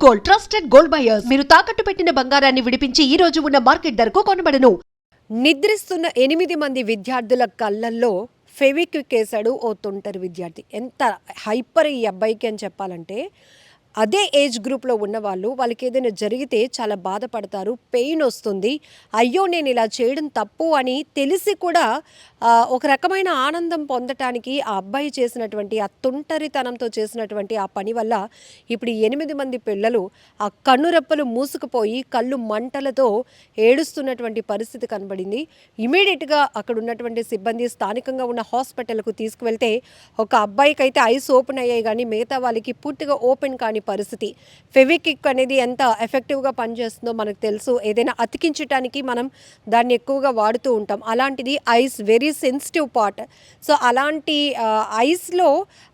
Gold, trusted gold buyers. మీరు తాకట్టు పెట్టిన బంగారాన్ని విడిపించి ఈ రోజు ఉన్న మార్కెట్ ధరకు కొనబడను. నిద్రిస్తున్న 8 మంది విద్యార్థుల కళ్ళల్లో ఫెవిక్విక్ వేశాడు ఓ తొంటరి విద్యార్థి. ఎంత హైపర్ ఈ అబ్బాయికి అని చెప్పాలంటే, అదే ఏజ్ గ్రూప్లో ఉన్న వాళ్ళకి ఏదైనా జరిగితే చాలా బాధపడతారు, పెయిన్ వస్తుంది. అయ్యో నేను ఇలా చేయడం తప్పు అని తెలిసి కూడా ఒక రకమైన ఆనందం పొందటానికి ఆ అబ్బాయి చేసినటువంటి ఆ తుంటరితనంతో చేసినటువంటి ఆ పని వల్ల ఇప్పుడు 8 మంది పిల్లలు ఆ కన్నురెప్పలు మూసుకుపోయి కళ్ళు మంటలతో ఏడుస్తున్నటువంటి పరిస్థితి కనబడింది. ఇమీడియట్గా అక్కడ ఉన్నటువంటి సిబ్బంది స్థానికంగా ఉన్న హాస్పిటల్కు తీసుకువెళ్తే ఒక అబ్బాయికి అయితే ఐస్ ఓపెన్ అయ్యాయి, కానీ మిగతా వాళ్ళకి పూర్తిగా ఓపెన్ కాని పరిస్థితి. ఫెవిక్విక్ అనేది ఎంత ఎఫెక్టివ్గా పనిచేస్తుందో మనకు తెలుసు. ఏదైనా అతికించడానికి మనం దాన్ని ఎక్కువగా వాడుతూ ఉంటాం. అలాంటిది ice very sensitive part. So అలాంటి ఐస్లో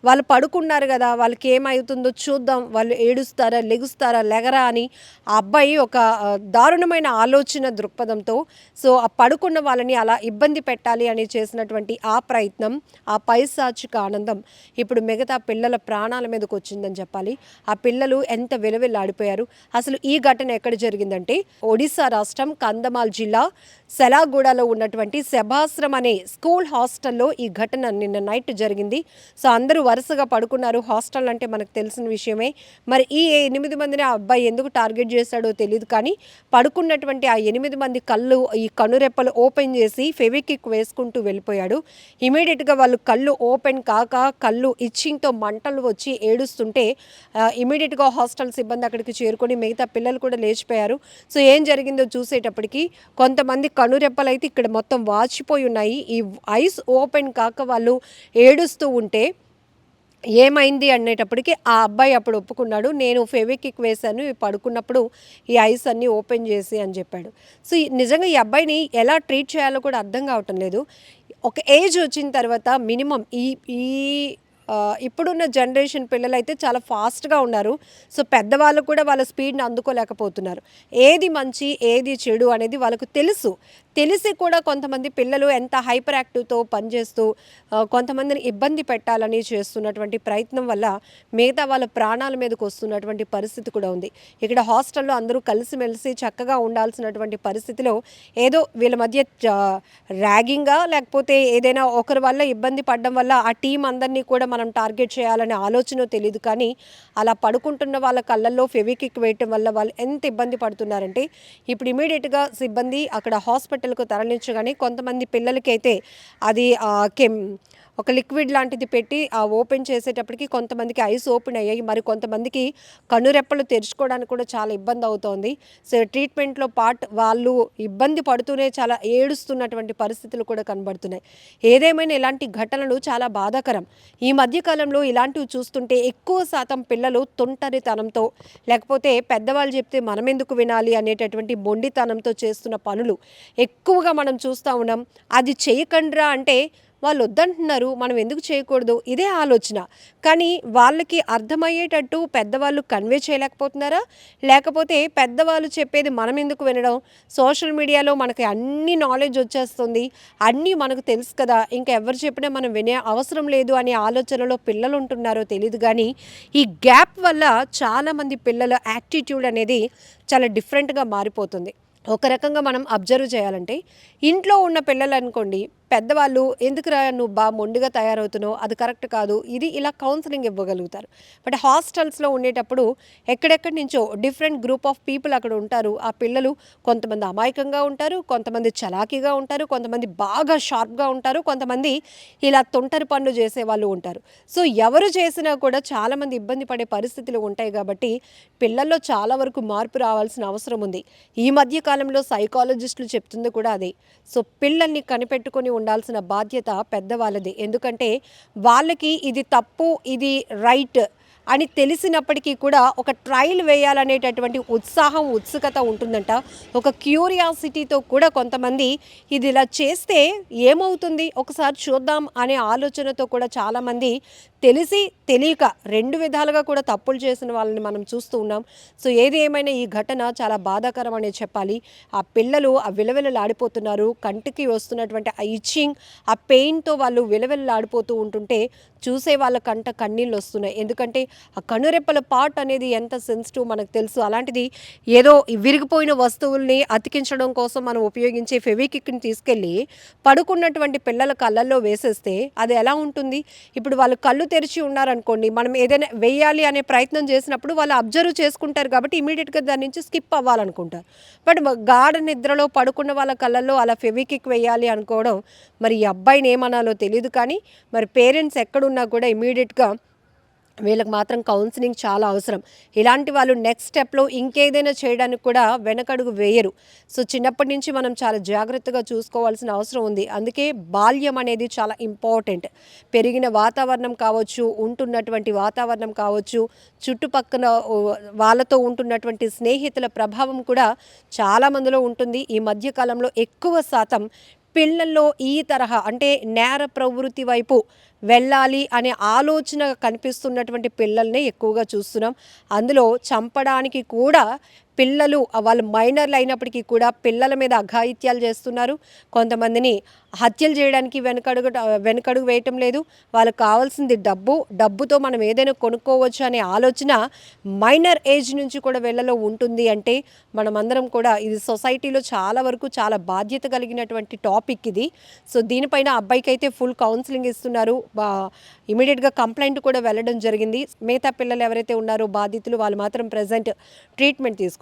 వాళ్ళు పడుకున్నారు కదా, వాళ్ళకి ఏమవుతుందో చూద్దాం, వాళ్ళు ఏడుస్తారా లెగుస్తారా లెగరా అని ఆ అబ్బాయి ఒక దారుణమైన ఆలోచన దృక్పథంతో సో ఆ పడుకున్న వాళ్ళని అలా ఇబ్బంది పెట్టాలి అని చేసినటువంటి ఆ ప్రయత్నం, ఆ పైశాచిక ఆనందం ఇప్పుడు మిగతా పిల్లల ప్రాణాల మీదకి వచ్చిందని చెప్పాలి. ఆ పిల్లలు ఎంత విలవిల్లాడిపోయారు. అసలు ఈ ఘటన ఎక్కడ జరిగిందంటే ఒడిశా రాష్ట్రం కంధమాల్ జిల్లా సెలాగూడలో ఉన్నటువంటి సెబాశ్రమ్ అనే స్కూల్ హాస్టల్లో ఈ ఘటన నిన్న నైట్ జరిగింది. సో అందరూ వరుసగా పడుకున్నారు. హాస్టల్ అంటే మనకు తెలిసిన విషయమే. మరి ఈ 8 మందిని ఆ అబ్బాయి ఎందుకు టార్గెట్ చేశాడో తెలియదు, కానీ పడుకున్నటువంటి ఆ 8 మంది కళ్ళు ఈ కనురెప్పలు ఓపెన్ చేసి ఫెవిక్విక్ వేసుకుంటూ వెళ్ళిపోయాడు. ఇమీడియట్గా వాళ్ళు కళ్ళు ఓపెన్ కాక కళ్ళు ఇచ్చింగ్తో మంటలు వచ్చి ఏడుస్తుంటే ఇమీడియట్గా హాస్టల్ సిబ్బంది అక్కడికి చేరుకొని మిగతా పిల్లలు కూడా లేచిపోయారు. సో ఏం జరిగిందో చూసేటప్పటికి కొంతమంది కనురెప్పలు అయితే ఇక్కడ మొత్తం వాచిపోయి ఉన్నాయి. ఈ ఐస్ ఓపెన్ కాక వాళ్ళు ఏడుస్తూ ఉంటే ఏమైంది అనేటప్పటికి ఆ అబ్బాయి అప్పుడు ఒప్పుకున్నాడు, నేను ఫెవిక్విక్ వేశాను పడుకున్నప్పుడు ఈ ఐస్ అన్నీ ఓపెన్ చేసి అని చెప్పాడు. సో నిజంగా ఈ అబ్బాయిని ఎలా ట్రీట్ చేయాలో కూడా అర్థం కావటం లేదు. ఒక ఏజ్ వచ్చిన తర్వాత మినిమం ఈ ఇప్పుడున్న జనరేషన్ పిల్లలైతే చాలా ఫాస్ట్గా ఉన్నారు. సో పెద్దవాళ్ళు కూడా వాళ్ళ స్పీడ్ని అందుకోలేకపోతున్నారు. ఏది మంచి ఏది చెడు అనేది వాళ్ళకు తెలిసి కూడా కొంతమంది పిల్లలు ఎంత హైపర్ యాక్టివ్తో పనిచేస్తూ కొంతమందిని ఇబ్బంది పెట్టాలని చేస్తున్నటువంటి ప్రయత్నం వల్ల మిగతా వాళ్ళ ప్రాణాల మీదకి వస్తున్నటువంటి పరిస్థితి కూడా ఉంది. ఇక్కడ హాస్టల్లో అందరూ కలిసిమెలిసి చక్కగా ఉండాల్సినటువంటి పరిస్థితిలో ఏదో వీళ్ళ మధ్య ర్యాగింగా లేకపోతే ఏదైనా ఒకరి వల్ల ఇబ్బంది పడడం వల్ల ఆ టీం అందరినీ కూడా మనం టార్గెట్ చేయాలనే ఆలోచన తెలియదు, కానీ అలా పడుకుంటున్న వాళ్ళ కళ్ళల్లో ఫెవిక్విక్ వేయటం వల్ల వాళ్ళు ఎంత ఇబ్బంది పడుతున్నారంటే ఇప్పుడు ఇమీడియట్గా సిబ్బంది అక్కడ హాస్పిటల్కు తరలించగానే కొంతమంది పిల్లలకైతే అది ఒక లిక్విడ్ లాంటిది పెట్టి ఓపెన్ చేసేటప్పటికి కొంతమందికి ఐస్ ఓపెన్ అయ్యాయి, మరి కొంతమందికి కనురెప్పలు తెరుచుకోవడానికి కూడా చాలా ఇబ్బంది అవుతోంది. సో ట్రీట్మెంట్లో వాళ్ళు ఇబ్బంది పడుతూనే చాలా ఏడుస్తున్నటువంటి పరిస్థితులు కూడా కనబడుతున్నాయి. ఏదేమైనా ఇలాంటి ఘటనలు చాలా బాధాకరం. ఈ మధ్యకాలంలో ఇలాంటివి చూస్తుంటే ఎక్కువ శాతం పిల్లలు తుంటరితనంతో లేకపోతే పెద్దవాళ్ళు చెప్తే మనం ఎందుకు వినాలి అనేటటువంటి మొండితనంతో చేస్తున్న పనులు ఎక్కువగా మనం చూస్తూ ఉన్నాం. అది చేయకండ్రా అంటే వాళ్ళు వద్దంటున్నారు, మనం ఎందుకు చేయకూడదు, ఇదే ఆలోచన. కానీ వాళ్ళకి అర్థమయ్యేటట్టు పెద్దవాళ్ళు కన్వే చేయలేకపోతున్నారా, లేకపోతే పెద్దవాళ్ళు చెప్పేది మనం ఎందుకు వినడం, సోషల్ మీడియాలో మనకి అన్ని నాలెడ్జ్ వచ్చేస్తుంది, అన్నీ మనకు తెలుసు కదా, ఇంకా ఎవరు చెప్పినా మనం వినే అవసరం లేదు అనే ఆలోచనలో పిల్లలు ఉంటున్నారో తెలియదు. కానీ ఈ గ్యాప్ వల్ల చాలామంది పిల్లల యాటిట్యూడ్ అనేది చాలా డిఫరెంట్గా మారిపోతుంది. ఒక రకంగా మనం అబ్జర్వ్ చేయాలంటే ఇంట్లో ఉన్న పిల్లలు అనుకోండి, పెద్దవాళ్ళు ఎందుకురా నువ్వు మొండిగా తయారవుతున్నావు, అది కరెక్ట్ కాదు, ఇది ఇలా కౌన్సిలింగ్ ఇవ్వగలుగుతారు. బట్ హాస్టల్స్లో ఉండేటప్పుడు ఎక్కడెక్కడి నుంచో డిఫరెంట్ గ్రూప్ ఆఫ్ పీపుల్ అక్కడ ఉంటారు. ఆ పిల్లలు కొంతమంది అమాయకంగా ఉంటారు, కొంతమంది చలాకీగా ఉంటారు, కొంతమంది బాగా షార్ప్గా ఉంటారు, కొంతమంది ఇలా తొంటరి పనులు చేసే వాళ్ళు ఉంటారు. సో ఎవరు చేసినా కూడా చాలామంది ఇబ్బంది పడే పరిస్థితులు ఉంటాయి. కాబట్టి పిల్లల్లో చాలా వరకు మార్పు రావాల్సిన అవసరం ఉంది. ఈ మధ్య కాలంలో సైకాలజిస్టులు చెప్తుంది కూడా అదే. సో పిల్లల్ని కనిపెట్టుకొని ఉండాల్సిన బాధ్యత పెద్దవాళ్ళది. ఎందుకంటే వాళ్ళకి ఇది తప్పు ఇది రైట్ అని తెలిసినప్పటికీ కూడా ఒక ట్రయల్ వేయాలనేటటువంటి ఉత్సాహం ఉత్సుకత ఉంటుందంట. ఒక క్యూరియాసిటీతో కూడా కొంతమంది ఇది ఇలా చేస్తే ఏమవుతుంది ఒకసారి చూద్దాం అనే ఆలోచనతో కూడా చాలామంది తెలిసి తెలియక రెండు విధాలుగా కూడా తప్పులు చేసిన వాళ్ళని మనం చూస్తూ ఉన్నాం. సో ఏది ఏమైనా ఈ ఘటన చాలా బాధాకరం అనే చెప్పాలి. ఆ పిల్లలు ఆ విలవిలలాడిపోతున్నారు. కంటికి వస్తున్నటువంటి ఆ ఇచ్చింగ్, ఆ పెయిన్తో వాళ్ళు విలవిలలాడిపోతూ ఉంటుంటే చూసే వాళ్ళ కంట కన్నీళ్ళు వస్తున్నాయి. ఎందుకంటే ఆ కనురెప్పల పార్ట్ అనేది ఎంత సెన్సిటివ్ మనకు తెలుసు. అలాంటిది ఏదో విరిగిపోయిన వస్తువుల్ని అతికించడం కోసం మనం ఉపయోగించే ఫెవిక్విక్‌ని తీసుకెళ్ళి పడుకున్నటువంటి పిల్లల కళ్ళల్లో వేసేస్తే అది ఎలా ఉంటుంది? ఇప్పుడు వాళ్ళు కళ్ళు తెరిచి ఉన్నారనుకోండి, మనం ఏదైనా వెయ్యాలి అనే ప్రయత్నం చేసినప్పుడు వాళ్ళు అబ్జర్వ్ చేసుకుంటారు కాబట్టి ఇమ్మీడియేట్‌గా దాని నుంచి స్కిప్ అవ్వాలనుకుంటారు. బట్ గాఢ నిద్రలో పడుకున్న వాళ్ళ కళ్ళల్లో అలా ఫెవిక్విక్ వేయాలి అనుకోవడం, మరి ఈ అబ్బాయిని ఏమనాలో తెలీదు కానీ, మరి పేరెంట్స్ ఎక్కడున్నా కూడా ఇమ్మీడియేట్‌గా వీళ్ళకి మాత్రం కౌన్సిలింగ్ చాలా అవసరం. ఇలాంటి వాళ్ళు నెక్స్ట్ స్టెప్‌లో ఇంకేదైనా చేయడానికి కూడా వెనకడుగు వేయరు. సో, చిన్నప్పటి నుంచి మనం చాలా జాగ్రత్తగా చూసుకోవాల్సిన అవసరం ఉంది. అందుకే బాల్యం అనేది చాలా ఇంపార్టెంట్. పెరిగిన వాతావరణం కావచ్చు, ఉంటున్నటువంటి వాతావరణం కావచ్చు, చుట్టుపక్కన వాళ్ళతో ఉంటున్నటువంటి స్నేహితుల ప్రభావం కూడా చాలా మందిలో ఉంటుంది. ఈ మధ్య కాలంలో ఎక్కువ శాతం పిల్లల్లో ఈ తరహా అంటే నేర ప్రవృత్తి వైపు వెళ్ళాలి అనే ఆలోచన కనిపిస్తున్నటువంటి పిల్లల్ని ఎక్కువగా చూస్తున్నాం. అందులో చంపడానికి కూడా పిల్లలు వాళ్ళు మైనర్లు అయినప్పటికీ కూడా పిల్లల మీద అఘాయిత్యాలు చేస్తున్నారు. కొంతమందిని హత్యలు చేయడానికి వెనకడుగు వేయటం లేదు. వాళ్ళకి కావాల్సింది డబ్బు. డబ్బుతో మనం ఏదైనా కొనుక్కోవచ్చు అనే ఆలోచన మైనర్ ఏజ్ నుంచి కూడా వీళ్ళలో ఉంటుంది. అంటే మనమందరం కూడా ఇది సొసైటీలో చాలా వరకు చాలా బాధ్యత కలిగినటువంటి టాపిక్ ఇది. సో, దీనిపైన అబ్బాయికి అయితే ఫుల్ కౌన్సిలింగ్ ఇస్తున్నారు. ఇమీడియట్‌గా కంప్లైంట్ కూడా వెళ్ళడం జరిగింది. మిగతా పిల్లలు ఎవరైతే ఉన్నారో బాధితులు వాళ్ళు మాత్రం ప్రెజెంట్ ట్రీట్మెంట్ తీసుకుంటున్నారు.